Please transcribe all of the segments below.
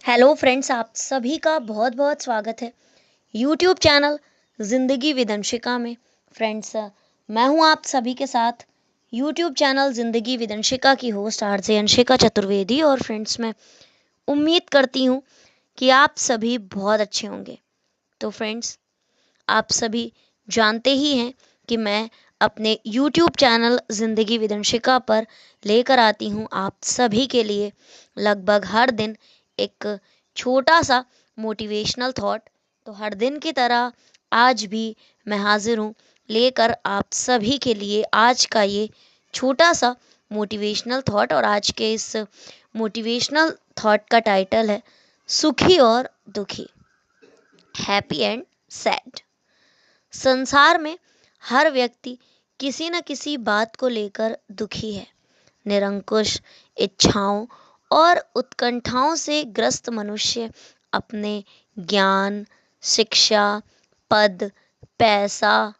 Hello friends, आप सभी का बहुत बहुत स्वागत है यूट्यूब चैनल ज़िंदगी विदंशिका में। फ्रेंड्स, मैं हूं आप सभी के साथ यूट्यूब चैनल ज़िंदगी विदंशिका की होस्ट आरजे अंशिका चतुर्वेदी। और फ्रेंड्स, मैं उम्मीद करती हूं कि आप सभी बहुत अच्छे होंगे। तो फ्रेंड्स, आप सभी जानते ही हैं कि मैं अपने यूट्यूब चैनल ज़िंदगी विदंशिका पर लेकर आती हूं आप सभी के लिए लगभग हर दिन एक छोटा सा मोटिवेशनल थॉट। तो हर दिन की तरह आज भी मैं हाजिर हूँ लेकर आप सभी के लिए आज का ये छोटा सा मोटिवेशनल थॉट। और आज के इस मोटिवेशनल थॉट का टाइटल है सुखी और दुखी, हैप्पी एंड सैड। संसार में हर व्यक्ति किसी न किसी बात को लेकर दुखी है। निरंकुश इच्छाओं और उत्कंठाओं से ग्रस्त मनुष्य अपने ज्ञान, शिक्षा, पद, पैसा,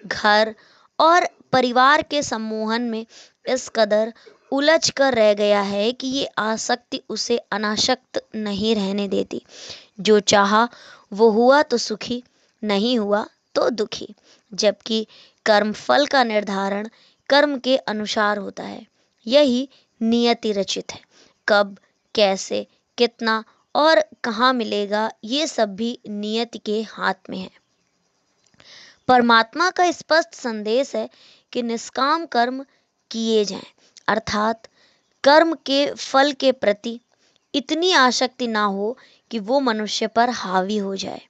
घर और परिवार के सम्मोहन में इस कदर उलझ कर रह गया है कि ये आसक्ति उसे अनासक्त नहीं रहने देती। जो चाहा वो हुआ तो सुखी, नहीं हुआ तो दुखी। जबकि कर्मफल का निर्धारण कर्म के अनुसार होता है। यही नियति रचित है। कब, कैसे, कितना और कहाँ मिलेगा, ये सब भी नियति के हाथ में है। परमात्मा का स्पष्ट संदेश है कि निष्काम कर्म किए जाएं, अर्थात कर्म के फल के प्रति इतनी आसक्ति ना हो कि वो मनुष्य पर हावी हो जाए।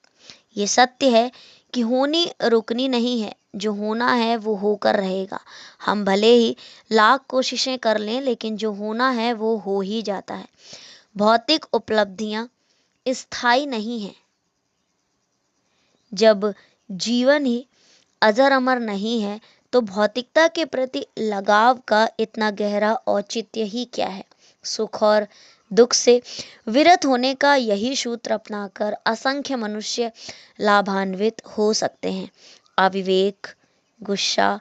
ये सत्य है कि होनी रुकनी नहीं है। जो होना है वो होकर रहेगा। हम भले ही लाख कोशिशें कर लें, लेकिन जो होना है वो हो ही जाता है। भौतिक उपलब्धियां स्थायी नहीं हैं। जब जीवन ही अजर अमर नहीं है तो भौतिकता के प्रति लगाव का इतना गहरा औचित्य ही क्या है। सुख और दुख से विरत होने का यही सूत्र अपनाकर असंख्य मनुष्य लाभान्वित हो सकते हैं। अविवेक, गुस्सा,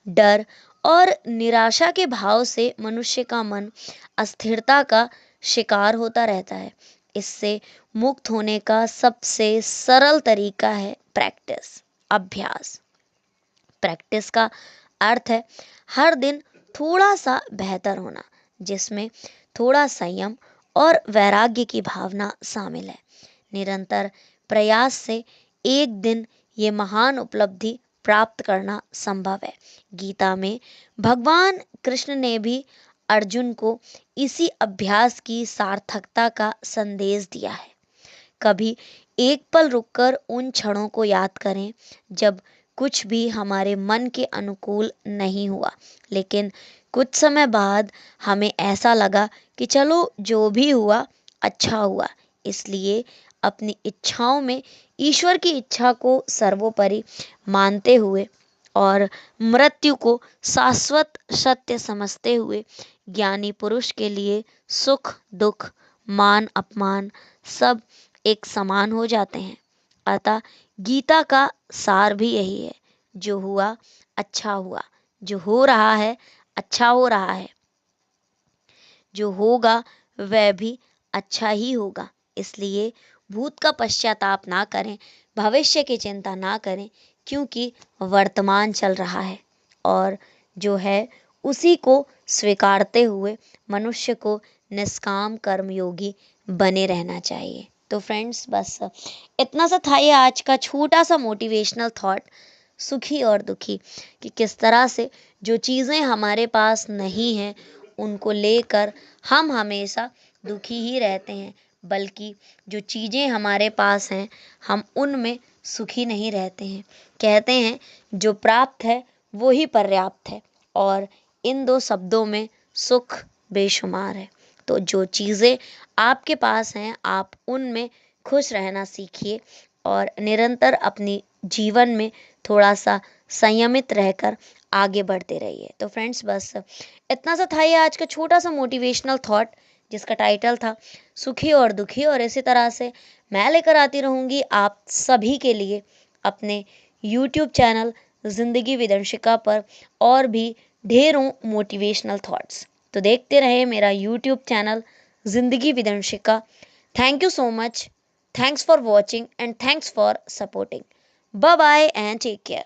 डर और निराशा के भाव से मनुष्य का मन अस्थिरता का शिकार होता रहता है। इससे मुक्त होने का सबसे सरल तरीका है प्रैक्टिस, अभ्यास। प्रैक्टिस का अर्थ है हर दिन थोड़ा सा बेहतर होना, जिसमें थोड़ा संयम और वैराग्य की भावना शामिल है। निरंतर प्रयास से एक दिन ये महान उपलब्धि प्राप्त करना संभव है। गीता में भगवान कृष्ण ने भी अर्जुन को इसी अभ्यास की सार्थकता का संदेश दिया है। कभी एक पल रुककर उन क्षणों को याद करें जब कुछ भी हमारे मन के अनुकूल नहीं हुआ, लेकिन कुछ समय बाद हमें ऐसा लगा कि चलो जो भी हुआ अच्छा हुआ। इसलिए अपनी इच्छाओं में ईश्वर की इच्छा को सर्वोपरि मानते हुए और मृत्यु को शाश्वत सत्य समझते हुए ज्ञानी पुरुष के लिए सुख दुख, मान अपमान सब एक समान हो जाते हैं। अतः गीता का सार भी यही है, जो हुआ अच्छा हुआ, जो हो रहा है अच्छा हो रहा है, जो होगा वह भी अच्छा ही होगा। इसलिए भूत का पश्चाताप ना करें, भविष्य की चिंता ना करें, क्योंकि वर्तमान चल रहा है और जो है उसी को स्वीकारते हुए मनुष्य को निष्काम कर्मयोगी बने रहना चाहिए। तो फ्रेंड्स, बस इतना सा था ये आज का छोटा सा मोटिवेशनल थॉट, सुखी और दुखी, कि किस तरह से जो चीज़ें हमारे पास नहीं हैं उनको लेकर हम हमेशा दुखी ही रहते हैं, बल्कि जो चीज़ें हमारे पास हैं हम उनमें सुखी नहीं रहते हैं। कहते हैं जो प्राप्त है वो ही पर्याप्त है, और इन दो शब्दों में सुख बेशुमार है। तो जो चीज़ें आपके पास हैं आप उनमें खुश रहना सीखिए और निरंतर अपनी जीवन में थोड़ा सा संयमित रहकर आगे बढ़ते रहिए। तो फ्रेंड्स, बस इतना सा था ये आज का छोटा सा मोटिवेशनल थॉट, जिसका टाइटल था सुखी और दुखी। और इसी तरह से मैं लेकर आती रहूँगी आप सभी के लिए अपने यूट्यूब चैनल ज़िंदगी विदंशिका पर और भी ढेरों मोटिवेशनल थॉट्स। तो देखते रहे मेरा यूट्यूब चैनल ज़िंदगी विदंशिका। Thank you so much. Thanks for watching and thanks for supporting. Bye bye and take care.